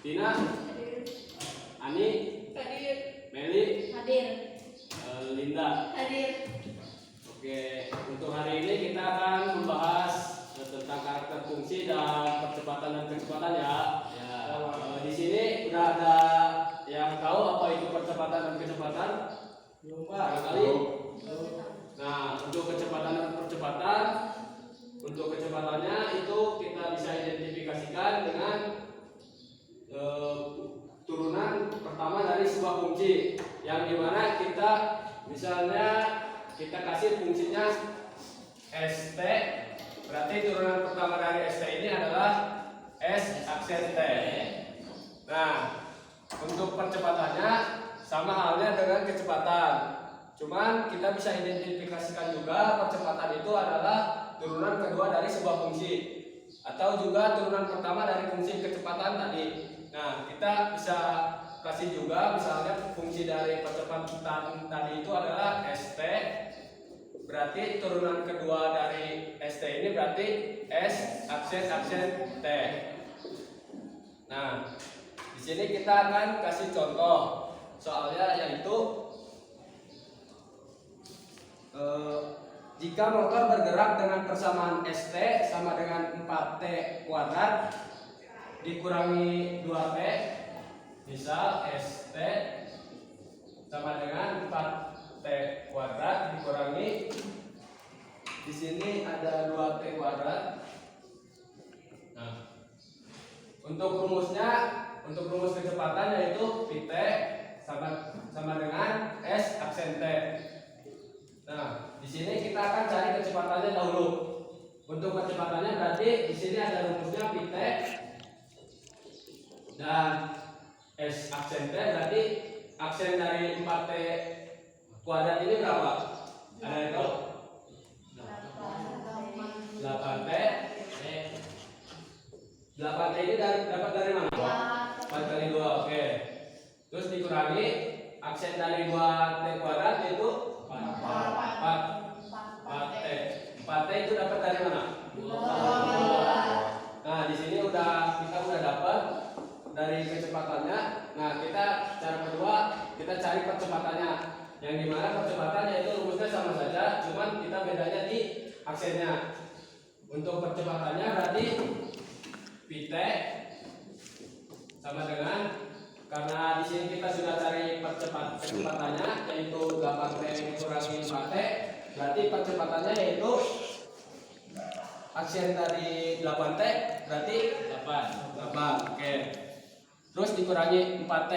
Tina, Hadir. Ani, Hadir. Meli, Hadir. Linda. Hadir. Oke, untuk hari ini kita akan membahas tentang karakter fungsi dan percepatan dan kecepatan ya. Di sini udah ada yang tahu apa itu percepatan dan kecepatan? Belum Pak. Kali. Nah, untuk kecepatan dan percepatan, untuk kecepatannya itu kita bisa identifikasikan dengan turunan pertama dari sebuah fungsi, yang dimana kita misalnya kita kasih fungsinya st, berarti turunan pertama dari st ini adalah s aksen t. Nah, untuk percepatannya sama halnya dengan kecepatan, cuman kita bisa identifikasikan juga percepatan itu adalah turunan kedua dari sebuah fungsi atau juga turunan pertama dari fungsi kecepatan tadi. Nah, kita bisa kasih juga misalnya fungsi dari percepatan tadi itu adalah st, berarti turunan kedua dari st ini berarti s aksen t. Nah, di sini kita akan kasih contoh soalnya, yaitu jika motor bergerak dengan persamaan st sama dengan 4t kuadrat dikurangi 2t, misal st sama dengan 4t kuadrat dikurangi, di sini ada 2t kuadrat. Nah, untuk rumus kecepatan yaitu Vt sama dengan s aksen t. Nah, di sini kita akan cari kecepatannya dahulu. Untuk kecepatannya berarti di sini ada rumusnya Vt dan s aksen t, berarti aksen dari 4t kuadrat ini berapa? Ada yang tahu? 8t. 8t ini dapat dari mana? 4 kali 2, oke. Terus dikurangi aksen dari 2t kuadrat yaitu 4t. 4t itu dapat dari mana? Nah, di sini kita udah dapat dari kecepatannya. Nah, cara kedua kita cari percepatannya, yang dimana percepatannya itu rumusnya sama saja, cuman kita bedanya di aksennya. Untuk percepatannya berarti Vt sama dengan, karena di sini kita sudah cari kecepatannya yaitu 8t dikurangi 4t, berarti percepatannya yaitu aksen dari 8t berarti 8. Oke. Terus dikurangi 4t.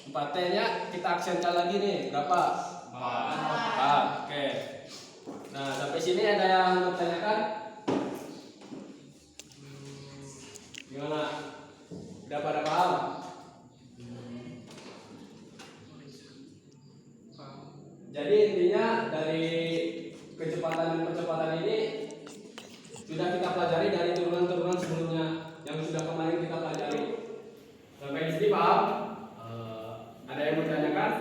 4t nya kita aksenkan lagi nih, berapa? 4. Oke. Nah, sampai sini ada yang bertanyakan? Gimana? Udah pada paham? Jadi intinya dari kecepatan dan percepatan ini sudah kita pelajari dari turunan-turunan sebelumnya yang sudah kemarin kita pelajari. Sampai di sini paham? Ada yang bertanyakan?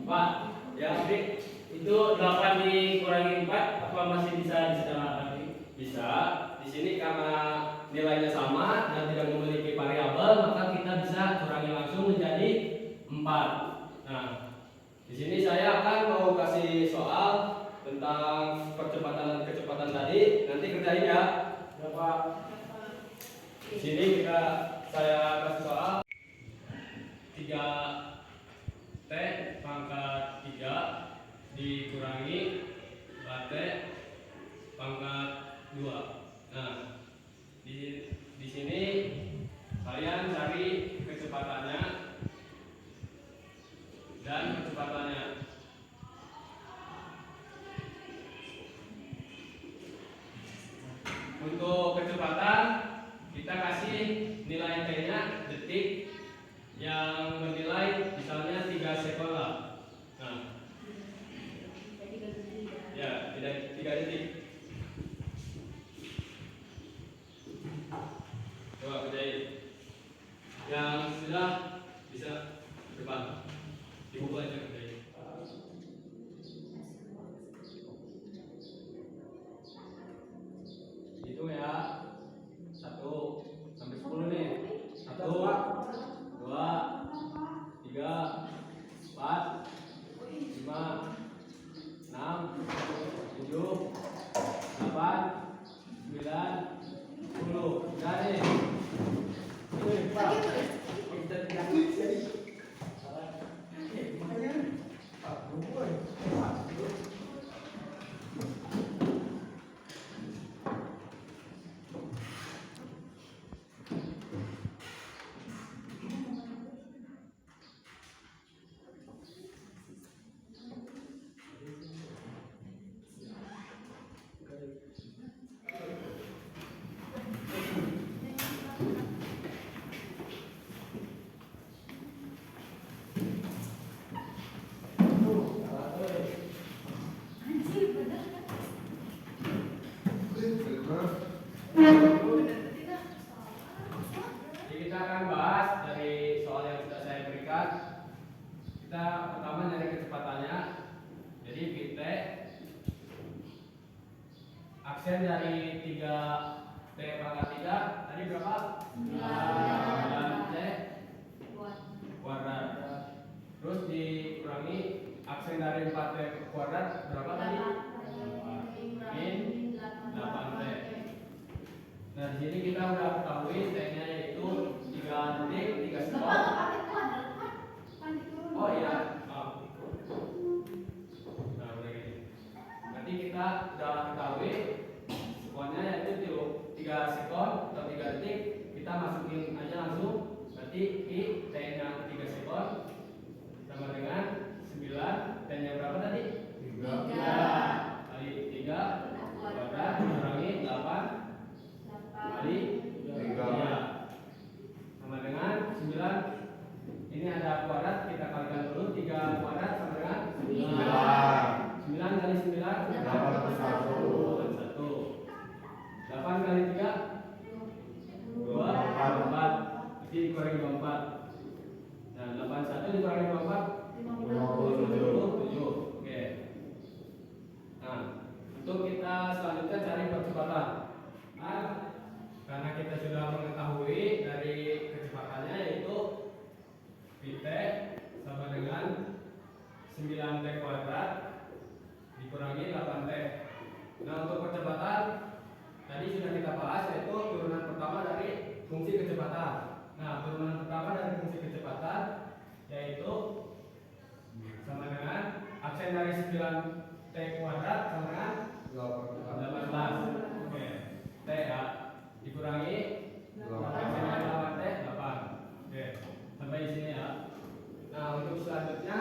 Pak, Ya, Dik. itu 8 dikurangi 4 apa masih bisa disederhanakan lagi? Bisa. Di sini karena nilainya sama dan tidak memiliki variabel, maka kita bisa kurangi langsung menjadi 4. Nah, di sini saya akan mau kasih soal tentang percepatan dan kecepatan tadi. Nanti kerjain ya. Berapa? Di sini saya kasih soal 3t pangkat 3 dikurangi 4t pangkat 2. Nah, di sini kalian cari kecepatannya dan kecepatannya. Untuk kecepatan kita kasih nilai t-nya detik yang bernilai misalnya 3 sekon lah. Nah, ya, 3 detik. Coba kerjain. Yang sudah bisa depan. Di buku aja kerjain. Hitung ya. 1 sampai 10 nih. 1 aksen dari 3T pangkat 3 tadi berapa? 9T kuadrat. Terus dikurangi aksen dari 4T kuadrat berapa tadi? Min 8T. Nah, di sini kita udah ketahui T-nya yaitu 3 titik, 3 sekon. Oh iya. Nah, udah gini. Berarti kita udah ketahui sekonnya yaitu 3 sekon atau 3 detik. Kita masukin aja langsung. Berarti I T-nya 3 sekon sama dengan 9. T-nya berapa tadi? 3 kali 3 kuadrat dikurangi 8 kali 3 sama dengan 9. Ini ada kuadrat, kita kalikan dulu. 3 kuadrat sama dengan 9 kali 9 1. 8 kali 3 24. Jadi dikurangi 24. Nah, 81 dikurangi 24 57. Oke. Nah, untuk kita selanjutnya cari percepatan. Nah, karena kita sudah mengetahui dari kecepatannya yaitu Vt sama dengan 9T kuadrat dikurangi 8T. Nah, untuk percepatan tadi sudah kita bahas yaitu turunan pertama dari fungsi kecepatan. Nah, turunan pertama dari fungsi kecepatan yaitu sama dengan aksen dari 9T kuadrat sama dengan 18. Oke. T ya dikurangi aksen dari 8T 8. Oke. Sampai di sini ya. Nah, untuk selanjutnya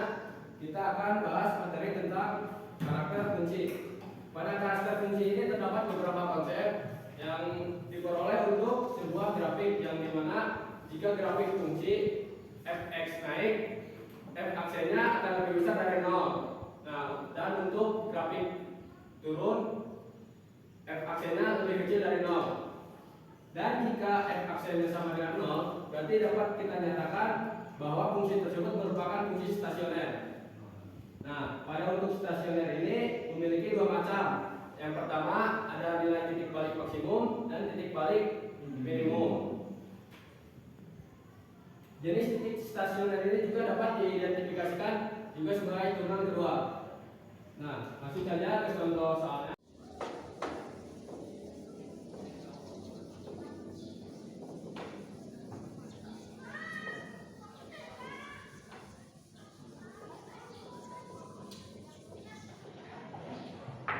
kita akan bahas materi tentang karakter kunci. Pada karakter kunci ini terdapat beberapa konsep yang diperoleh untuk sebuah grafik yang dimana jika grafik kunci fx naik, f aksennya akan lebih besar dari 0. Nah, dan untuk grafik turun, f aksennya lebih kecil dari 0. Dan jika f aksennya sama dengan 0, berarti dapat kita nyatakan bahwa fungsi tersebut merupakan fungsi stasioner. Nah, pada untuk stasioner ini memiliki dua macam. Yang pertama ada nilai titik balik maksimum dan titik balik minimum. Jenis titik stasioner ini juga dapat diidentifikasikan juga sebagai turunan kedua. Nah, langsung saja ke contoh soalnya.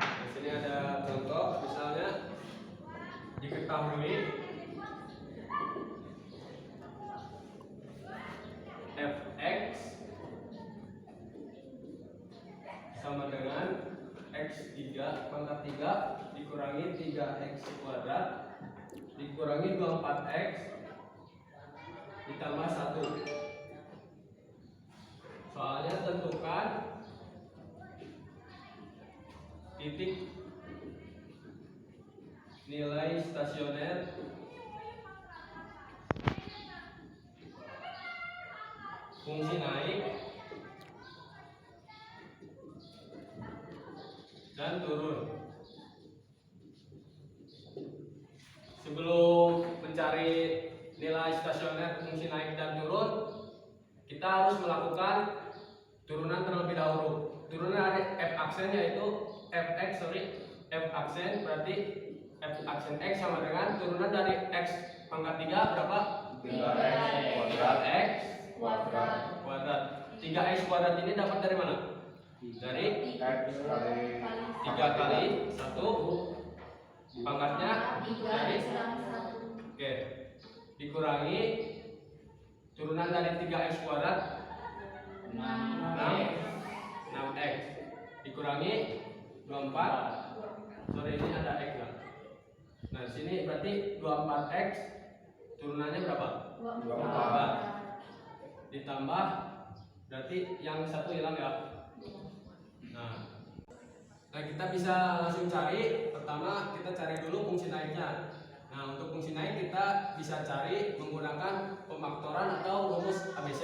Di sini ada contoh, misalnya diketahui fx sama dengan x3 pangkat 3 dikurangi 3x kuadrat dikurangi 24x ditambah 1. Soalnya tentukan titik nilai stasioner fungsi naik dan turun. Sebelum mencari nilai stasioner fungsi naik dan turun, kita harus melakukan turunan terlebih dahulu. Turunan dari f aksen yaitu f aksen berarti f aksen x sama dengan turunan dari x pangkat 3 berapa? 3x kuadrat. 3x kuadrat ini dapat dari mana? Dari 3 kali 1 pangkatnya dari oke, dikurangi turunan dari 3x kuadrat 6x dikurangi 24. Sorry, ini ada x lah. Nah, sini berarti 24x turunannya berapa? 24 ditambah berarti yang satu hilang ya. Nah, kita bisa langsung cari. Pertama kita cari dulu fungsi naiknya. Nah, untuk fungsi naik kita bisa cari menggunakan pemaktoran atau rumus ABC.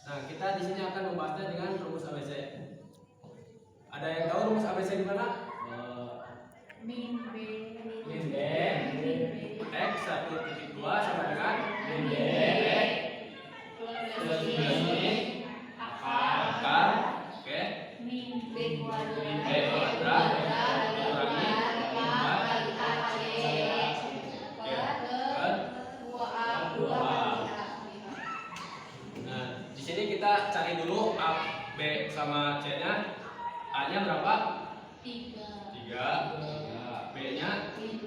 Nah, kita di sini akan membahasnya dengan rumus ABC. Ada yang tahu rumus ABC gimana? min B min B X 1.2 sama dengan min B plus min akar oke min B min B kuadrat dikurangi 2A. Nah, di sini kita cari dulu A, B sama C-nya. A-nya berapa? 3. B-nya min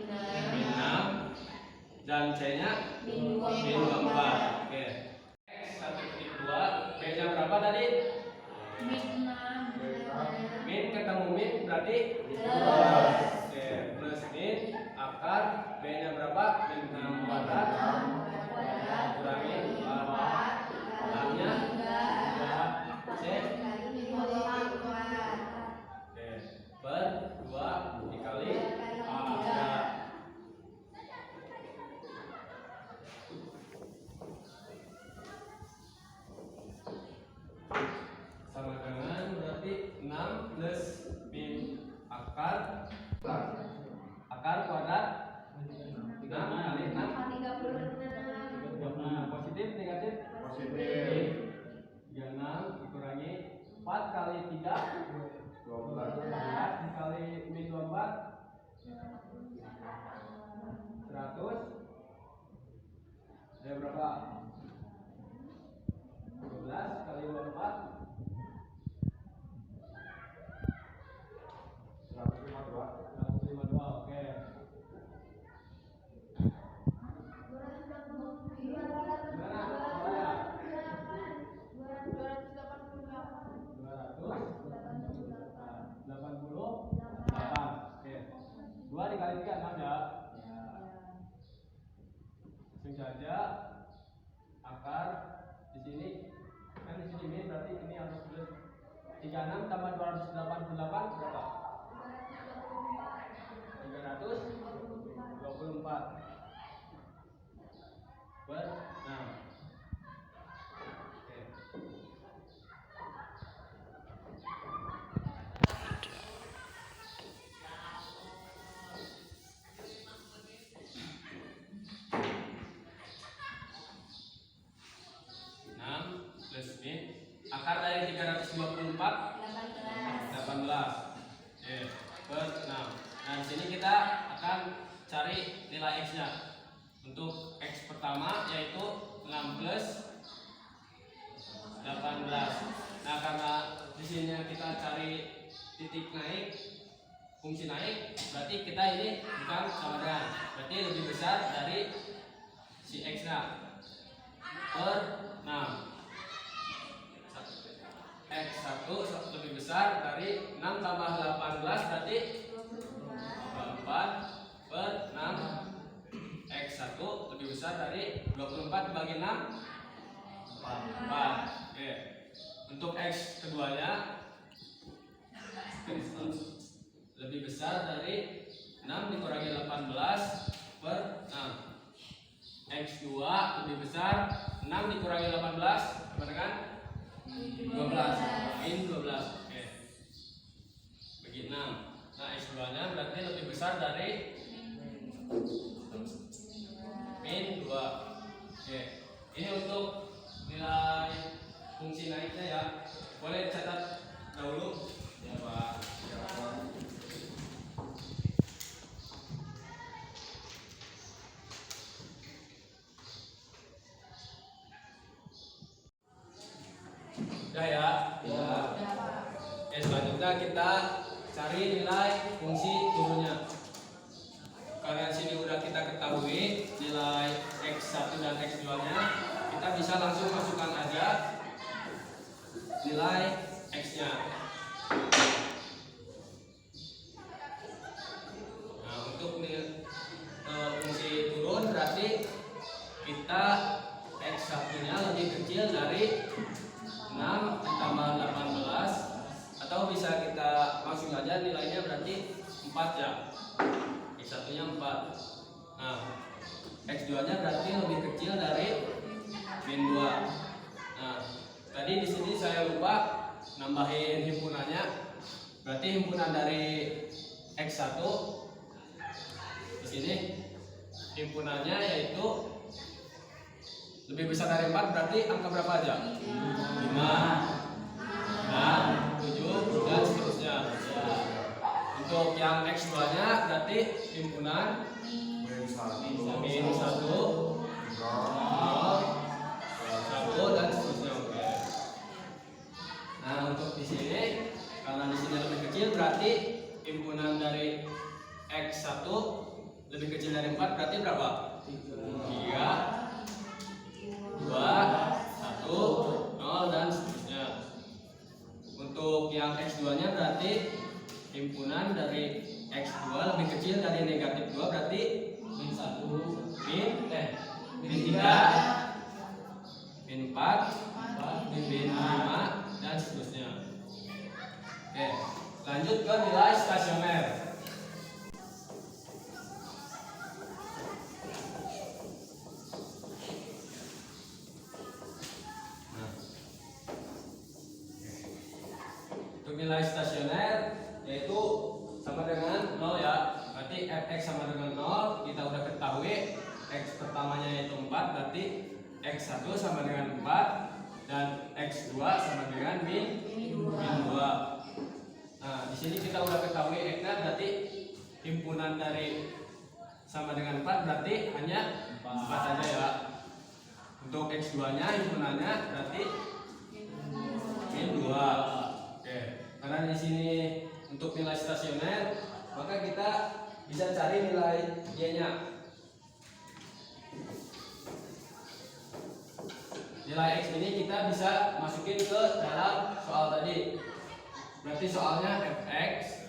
6 dan C-nya min 24. Oke. X 1.2, B-nya berapa tadi? min 6 Min ketemu min berarti oke, plus min akar B-nya berapa? Min 6 kuadrat kurangi 4 A-nya 2 C oke, per 2 dikali A. Sama dengan berarti 6 plus min akar kuadrat 6 kali 6 positif negatif 36 dikurangi 4 kali 3 12 dikali min 24 100 ada berapa? 12 kali 24 152 oke. Dua dikali 3 6 ya. Langsung saja akar di sini kan di sini min berarti ini harus plus 36 tambah 288 berapa? 324 per 6. Oke. Plus min akar dari 354 18 per 6. Nah, di sini kita akan cari nilai X-nya. Untuk X pertama yaitu 6 plus 18. Nah, karena di sini kita cari titik naik, fungsi naik, berarti kita ini bukan sama dengan, berarti lebih besar dari si X-nya per 6. X1 lebih besar dari 6 tambah 18 berarti 24 per 6. X1 lebih besar dari 24 bagi 6 4. Oke. Untuk X keduanya lebih besar dari 6 dikurangi 18 per 6. X2 lebih besar 6 dikurangi 18 sama dengan 12 min 12. Oke. Bagi 6. Nah, X2 nya berarti lebih besar dari min 2. Oke. Ini untuk nilai fungsi naiknya ya. Boleh catat dahulu ya, Pak. Udah ya? Ya. Oke, selanjutnya kita cari nilai fungsi turunnya. Karena di sini udah kita ketahui nilai X1 dan X2-nya, kita bisa langsung masukkan aja nilai X-nya. Nah, untuk fungsi turun berarti kita X1-nya lebih kecil dari 6 ditambah 18, atau bisa kita langsung aja nilainya berarti 4 ya. X1-nya 4. Nah, X2-nya berarti lebih kecil dari min 2. Nah, tadi di sini saya lupa nambahin himpunannya. Berarti himpunan dari X1 sini himpunannya yaitu lebih besar dari 4, berarti angka berapa aja? 5, 6, 7, dan seterusnya. Untuk yang X2 nya berarti himpunan min 1, 0, 1, dan seterusnya. Oke. Nah, untuk di sini karena di sini lebih kecil berarti himpunan dari X1 lebih kecil dari 4 berarti berapa? 3, 2, 1, 0, dan seterusnya. Untuk yang X2 nya berarti himpunan dari X2 lebih kecil dari negatif 2 berarti min 1, min 3, min 4, min 5, dan seterusnya. Oke, lanjut ke nilai stasioner. Untuk nilai stasioner yaitu sama dengan 0 ya. Berarti fx sama dengan 0, kita udah ketahui x pertamanya yaitu 4, berarti x1 sama dengan 4 dan x2 sama dengan min 2. Nah, di sini kita udah ketahui x-nya berarti himpunan dari sama dengan 4 berarti hanya 4 saja ya. Untuk x2-nya himpunannya berarti min 2. Oke. Karena di sini untuk nilai stasioner, maka kita bisa cari nilai y-nya. Nilai x ini kita bisa masukin ke dalam soal tadi. Berarti soalnya fx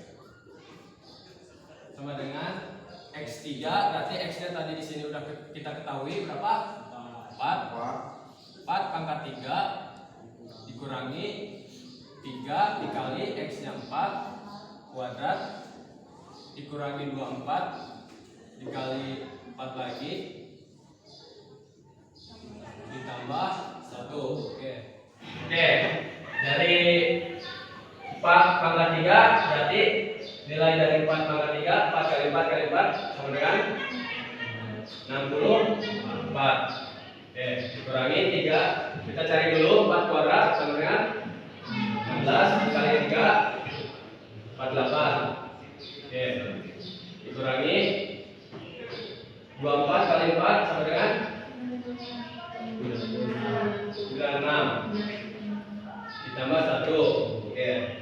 sama dengan x3, berarti x-nya tadi di sini udah kita ketahui berapa? 4 pangkat 3 dikurangi 3 dikali x-nya 4 kuadrat dikurangi 24 dikali 4 lagi ditambah 1. Oke, dari 4 pangkat 3 berarti nilai dari 4 pangkat 3 4 kali 4 kali 4 sama dengan 64. Oke, dikurangi 3, kita cari dulu 4 kuadrat sama dengan 16 dikali 3 48. Oke, dikurangi 24 kali 4 sama dengan 96 ditambah 1. Oke,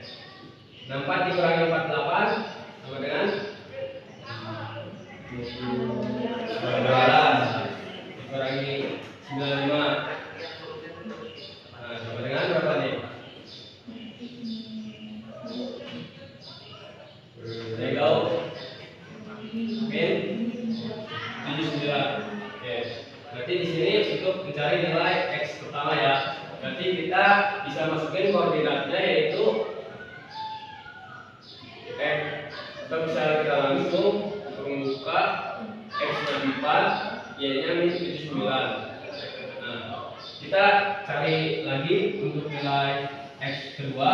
64 dikurangi 48 sama dengan 12 dikurangi 95. Nah, sama dengan berapa nih? Legal min 79. Oke. Berarti di sini untuk mencari nilai x pertama ya. Berarti kita bisa masukin koordinatnya yaitu atau bisa kita langsung untuk membuka x-nya 4, y-nya min 79. Nah, kita cari lagi untuk nilai x kedua.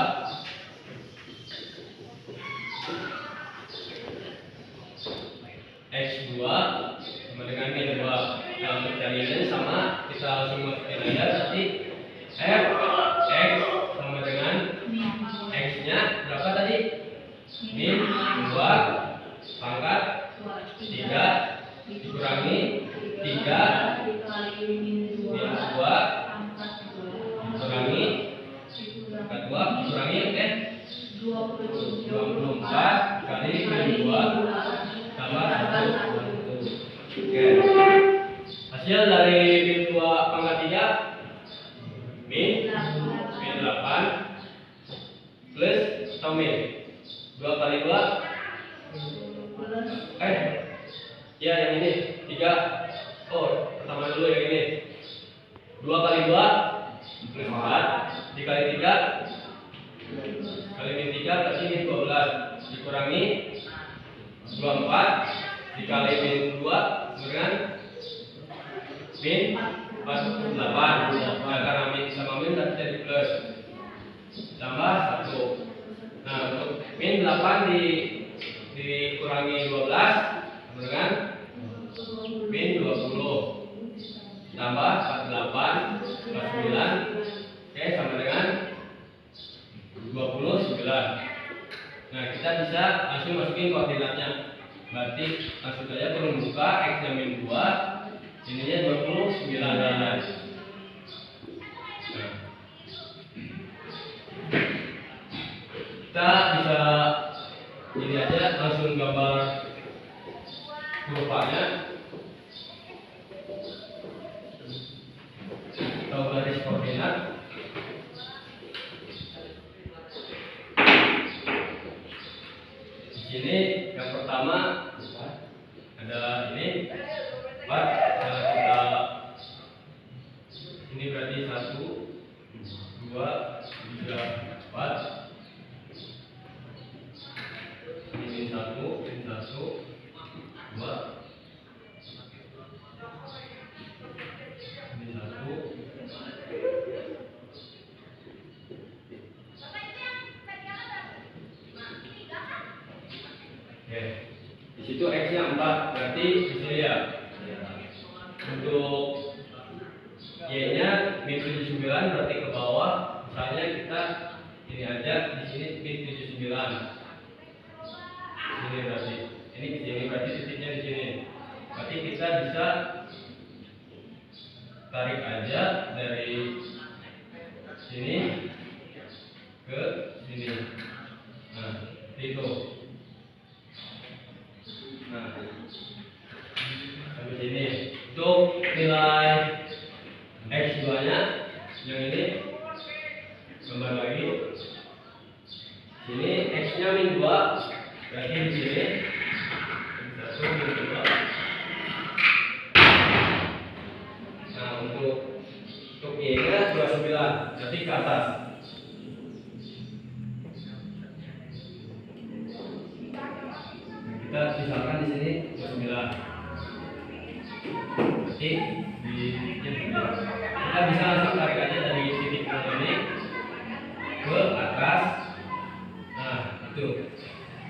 X2 sama dengan min 2. Nah, untuk carinya sama, kita langsung masukin aja. Berarti f x sama dengan x-nya berapa tadi? Min 2 pangkat 3 dikurangi 3 min 2 dikurangi pangkat 2 dikurangi 24 kali min 2 tambah 1. Oke. Hasil dari min 2 pangkat 3 min 8 plus atau min 2 kali 2 ya yang ini 3. Oh, pertama dulu yang ini 2 kali 2 plus 4 dikali 3 kali min 3 berarti min 12 dikurangi 24 dikali min 2 dengan min 48. Nah, karena min sama min berarti jadi plus tambah 1. Nah, untuk min 8 dikurangi 12 sama dengan kita bisa langsung masukin koordinatnya. Berarti langsung saja turun buka X-nya min 2, ininya 29. Nah. Kita bisa ini aja langsung gambar kurvanya atau garis koordinat. Di sini yang pertama ada ini 4, kita ini berarti 1, 2, 3, 4. Ini 1, 2, ini 1. Oke. Di situ X-nya 4, berarti di sini ya. Untuk Y-nya min 79 berarti ke bawah. Misalnya kita ini aja di sini min 79. Ini berarti ini di sini, berarti titiknya di sini. Berarti kita bisa tarik aja dari sini ke sini. Nah, itu. Nah, sampai sini. Untuk nilai X2 nya yang ini gambar lagi. Sini X nya min 2, berarti di sini 1 min 2. Nah, untuk Y nya 29, berarti ke atas. Kita misalkan di sini 29. Berarti di kita bisa langsung tarik aja dari titik ini ke atas. Nah, itu.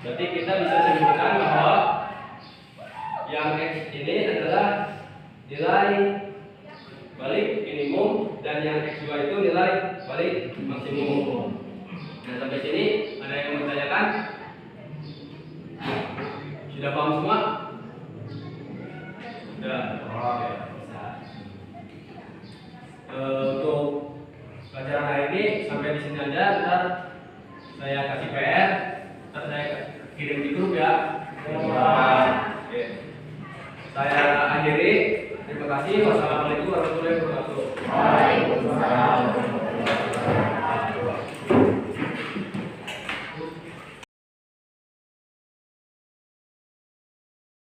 Berarti kita bisa simpulkan bahwa yang X ini adalah nilai balik minimum dan yang X2 itu nilai balik maksimum. Nah, sampai sini ada yang mau ditanyakan? Sudah paham semua? Sudah. Oke, bisa. Untuk pelajaran hari ini sampai di sini aja. Ntar saya kasih PR, ntar saya kirim di grup ya. Oke. Saya akhiri. Terima kasih. Wassalamualaikum warahmatullahi wabarakatuh.